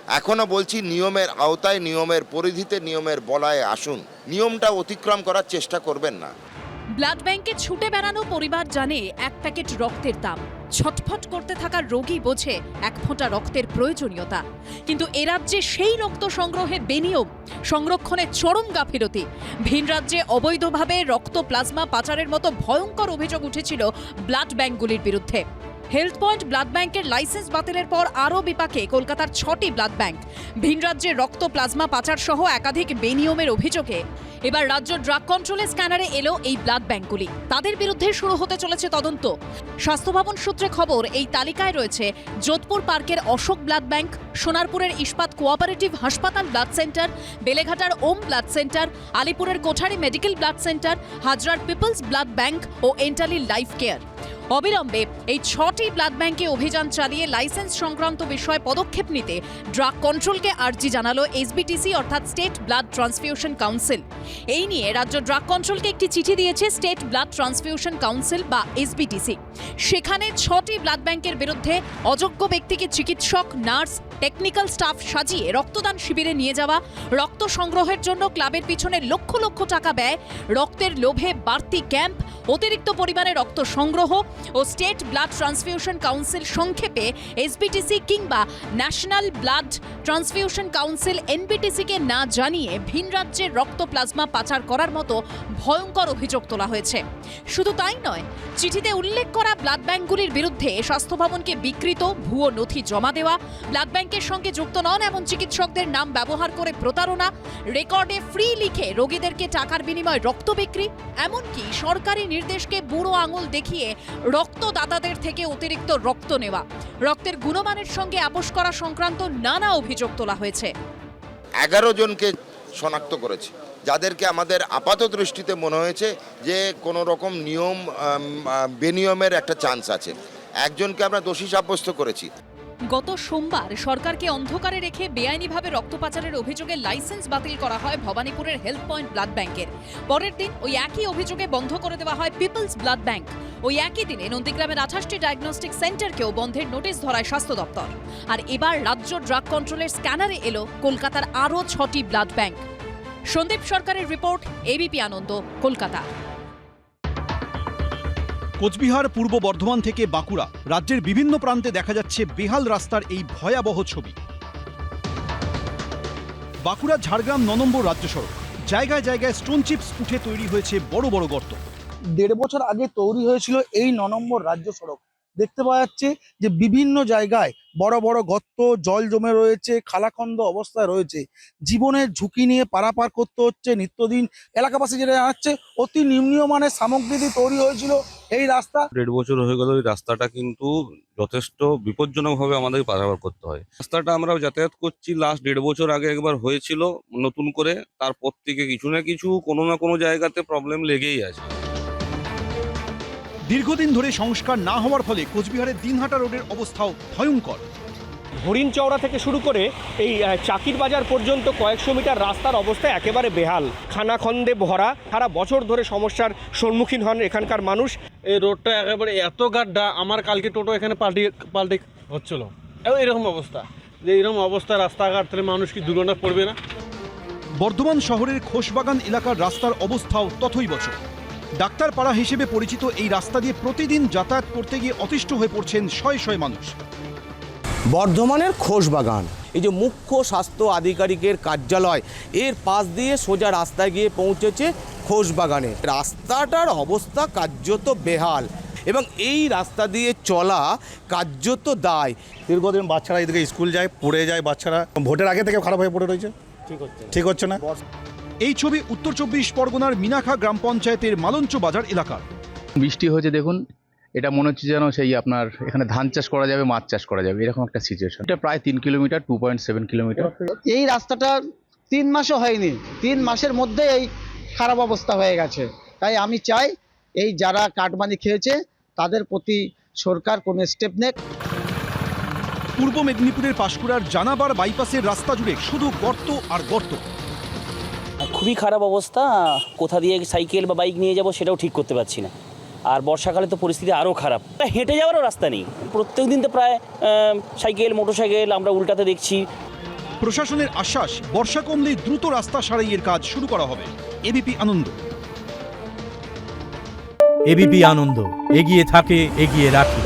এখনও বলছি নিয়মের আওতায়, নিয়মের পরিধিতে, নিয়মের বলায় আসুন। নিয়মটা অতিক্রম করার চেষ্টা করবেন না। ব্লাড ব্যাংকে ছুটে বেড়ানো পরিবার জানে এক প্যাকেট রক্তের দাম। ছটফট করতে থাকা রোগী বোঝে এক ফোঁটা রক্তের প্রয়োজনীয়তা। কিন্তু এ রাজ্যে সেই রক্ত সংগ্রহে বেনিয়ম, সংরক্ষণে চরম গাফিলতি। ভিন রাজ্যে অবৈধভাবে রক্ত প্লাজমা পাচারের মতো ভয়ঙ্কর অভিযোগ উঠেছিল ব্লাড ব্যাংকগুলির বিরুদ্ধে। হেলথ পয়েন্ট ব্লাড ব্যাংকের লাইসেন্স বাতিলের পর আরও বিপাকে কলকাতার 6টি ব্লাড ব্যাংক। ভিন রাজ্যে রক্ত প্লাজমা পাচার সহ একাধিক বেনিয়মের অভিযোগে এবার রাজ্য ড্রাগ কন্ট্রোলের স্ক্যানারে এলো এই ব্লাড ব্যাংকগুলি। তাদের বিরুদ্ধে শুরু হতে চলেছে তদন্ত। স্বাস্থ্য ভবন সূত্রে খবর, এই তালিকায় রয়েছে যোধপুর পার্কের অশোক ব্লাড ব্যাংক, সোনারপুরের ইস্পাত কোঅপারেটিভ হাসপাতাল ব্লাড সেন্টার, বেলেঘাটার ওম ব্লাড সেন্টার, আলিপুরের কোঠারি মেডিকেল ব্লাড সেন্টার, হাজরার পিপলস ব্লাড ব্যাংক ও এন্টালি লাইফ কেয়ার। অবিলম্বে এই 6টি ব্লাড ব্যাংকে অভিযান চালিয়ে লাইসেন্স সংক্রান্ত বিষয়ে পদক্ষেপ নিতে ড্রাগ কন্ট্রোলকে আর্জি জানালো এসবিটিসি অর্থাৎ স্টেট ব্লাড ট্রান্সফিউশন কাউন্সিল। এই নিয়ে রাজ্য ড্রাগ কন্ট্রোলকে একটি চিঠি দিয়েছে স্টেট ব্লাড ট্রান্সফিউশন কাউন্সিল বা এসবিটিসি। সেখানে 6টি ব্লাড ব্যাংকের বিরুদ্ধে অযোগ্য ব্যক্তিকে চিকিৎসক, নার্স, টেকনিক্যাল স্টাফ সাজিয়ে রক্তদান শিবিরে নিয়ে যাওয়া, রক্ত সংগ্রহের জন্য ক্লাবের পিছনে লক্ষ লক্ষ টাকা ব্যয়, রক্তের লোভে বাড়তি ক্যাম্প, অতিরিক্ত পরিমাণে রক্ত সংগ্রহ ও স্টেট ব্লাড ট্রান্সফিউশন কাউন্সিল সংক্ষেপে এসবিটিসি কিংবা ন্যাশনাল ব্লাড ট্রান্সফিউশন কাউন্সিল এনবিটিসিকে না জানিয়ে ভিন রাজ্যের রক্ত প্লাজমা পাচার করার মতো ভয়ঙ্কর অভিযোগ তোলা হয়েছে। শুধু তাই নয়, চিঠিতে উল্লেখ করা ব্লাড ব্যাংকগুলির বিরুদ্ধে স্বাস্থ্য ভবনকে বিকৃত, ভুয়ো নথি জমা দেওয়া, ব্লাড ব্যাংকের সঙ্গে যুক্ত নন এমন চিকিৎসকদের নাম ব্যবহার করে প্রতারণা, রেকর্ডে ফ্রি লিখে রোগীদেরকে টাকার বিনিময়ে রক্ত বিক্রি, এমনকি সরকারি নির্দেশকে বুড়ো আঙুল দেখিয়ে রক্তদাতাদের থেকে অতিরিক্ত রক্ত নেওয়া, রক্তের গুণমানের সঙ্গে আপোস করা সংক্রান্ত নানা অভিযোগ তোলা হয়েছে। 11 জনকে শনাক্ত করেছে, যাদেরকে আমাদের আপাত দৃষ্টিতে মনে হয়েছে যে কোনো রকম নিয়ম বেনিয়মের একটা চান্স আছে। একজনকে আমরা দোষী সাব্যস্ত করেছি। গত সোমবার সরকারকে অন্ধকারে রেখে বেআইনিভাবে রক্ত পাচারের অভিযোগে লাইসেন্স বাতিল করা হয় ভবানীপুরের হেলথ পয়েন্ট ব্লাড ব্যাংকের। পরের দিন ওই একই অভিযোগে বন্ধ করে দেওয়া হয় পিপলস ব্লাড ব্যাংক। ওই একই দিনে নন্দীগ্রামের 28টি ডায়াগনস্টিক সেন্টারকেও বন্ধের নোটিশ ধরায় স্বাস্থ্য দপ্তর। আর এবার রাজ্য ড্রাগ কন্ট্রোলের স্ক্যানারে এলো কলকাতার আরও 6টি ব্লাড ব্যাংক। সন্দীপ সরকারের রিপোর্ট, এবিপি আনন্দ, কলকাতা। কোচবিহার, পূর্ব বর্ধমান থেকে বাঁকুড়া, রাজ্যের বিভিন্ন প্রান্তে দেখা যাচ্ছে বেহাল রাস্তার এই ভয়াবহ ছবি। বাঁকুড়া ঝাড়গ্রাম 9 নম্বর রাজ্য সড়ক, জায়গায় জায়গায় স্টোন চিপস উঠে তৈরি হয়েছে বড় বড় গর্ত। 1.5 বছর আগে তৈরি হয়েছিল এই 9 নম্বর রাজ্য সড়ক। দেখতে পাওয়া যাচ্ছে যে বিভিন্ন জায়গায় বড় বড় গর্ত, জল জমে রয়েছে, খালাখন্দ অবস্থায় রয়েছে। জীবনের ঝুঁকি নিয়ে পারাপার করতে হচ্ছে নিত্যদিন। এলাকাবাসী যেটা জানাচ্ছে, অতি নিম্নমানের সামগ্রী দিয়ে তৈরি হয়েছিল এই রাস্তা। 1.5 বছর হয়ে গেল এই রাস্তাটা কিন্তু যথেষ্ট বিপজ্জনকভাবে আমাদের পারাপার করতে হয়। রাস্তাটা আমরা যাতায়াত করছি, লাস্ট 1.5 বছর আগে একবার হয়েছিল নতুন করে, তারপর থেকে কিছু না কিছু কোনো না কোনো জায়গাতে প্রবলেম লেগেই আছে। দীর্ঘদিন ধরে সংস্কার না হওয়ার ফলে কোচবিহারের দিনহাটা রোডের অবস্থাও ভয়ঙ্কর। হরিণ চওড়া থেকে শুরু করে এই চাকির বাজার পর্যন্ত কয়েকশো মিটার রাস্তার অবস্থা একেবারে বেহাল, খানাখন্দে ভরা। সারা বছর ধরে সমস্যার সম্মুখীন হন এখানকার মানুষ। এই রোডটা একেবারে এত গাড্ডা, আমার কালকে টোটো এখানে পাল্টে হচ্ছিল। এরকম অবস্থা, যে এরকম অবস্থা রাস্তাঘাট, তাহলে মানুষ কি দুর্ঘটনা পড়বে না? বর্ধমান শহরের খোশবাগান এলাকার রাস্তার অবস্থাও তথৈবচ। ডাক্তারপাড়া হিসেবে পরিচিত এই রাস্তা দিয়ে প্রতিদিন যাতায়াত করতে গিয়ে অতিষ্ঠ হয়ে পড়ছেন শয়ে শয়ে মানুষ। বর্ধমানের খোশবাগান, এই যে মুখ্য স্বাস্থ্য আধিকারিকের কার্যালয়, এর পাশ দিয়ে সোজা রাস্তায় গিয়ে পৌঁছেছে খোশবাগানে। রাস্তাটার অবস্থা কার্যত বেহাল এবং এই রাস্তা দিয়ে চলা কার্যত দায়। দীর্ঘদিন বাচ্চারা এদিকে স্কুল যায়, পড়ে যায়, বাচ্চারা ভোটের আগে থেকে খারাপ হয়ে পড়ে রয়েছে, ঠিক হচ্ছে না। এই ছবি উত্তর 24 পরগনার মিনাখা গ্রাম পঞ্চায়েতের মালঞ্চ বাজার এলাকার। বৃষ্টি হয়েছে, দেখুন এটা মনে হচ্ছে যেন সেই আপনার এখানে ধান চাষ করা যাবে, মাছ চাষ করা যাবে, এরকম একটা সিচুয়েশন। এটা প্রায় 3 কিলোমিটার, 2.7 কিলোমিটার। এই রাস্তাটা 3 মাসও হয়নি, 3 মাসের মধ্যে এই খারাপ অবস্থা হয়ে গেছে। তাই আমি চাই এই যারা কাটমানি খেয়েছে তাদের প্রতি সরকার কোনো স্টেপ নেক। পূর্ব মেদিনীপুরের পাঁশকুড়ার জানাবার বাইপাসের রাস্তা জুড়ে শুধু গর্ত আর গর্ত। খুবই খারাপ অবস্থা, কোথা দিয়ে সাইকেল বা বাইক নিয়ে যাব সেটাও ঠিক করতে পারছি না। আর বর্ষাকালে তো পরিস্থিতি আরও খারাপ, হেঁটে যাওয়ারও রাস্তা নেই। প্রত্যেক দিন তো প্রায় সাইকেল, মোটরসাইকেল আমরা উল্টাতে দেখছি। প্রশাসনের আশ্বাস, বর্ষা কমলে দ্রুত রাস্তা সারাইয়ের কাজ শুরু করা হবে। এবিপি আনন্দ। এবিপি আনন্দ, এগিয়ে থাকে, এগিয়ে রাখে।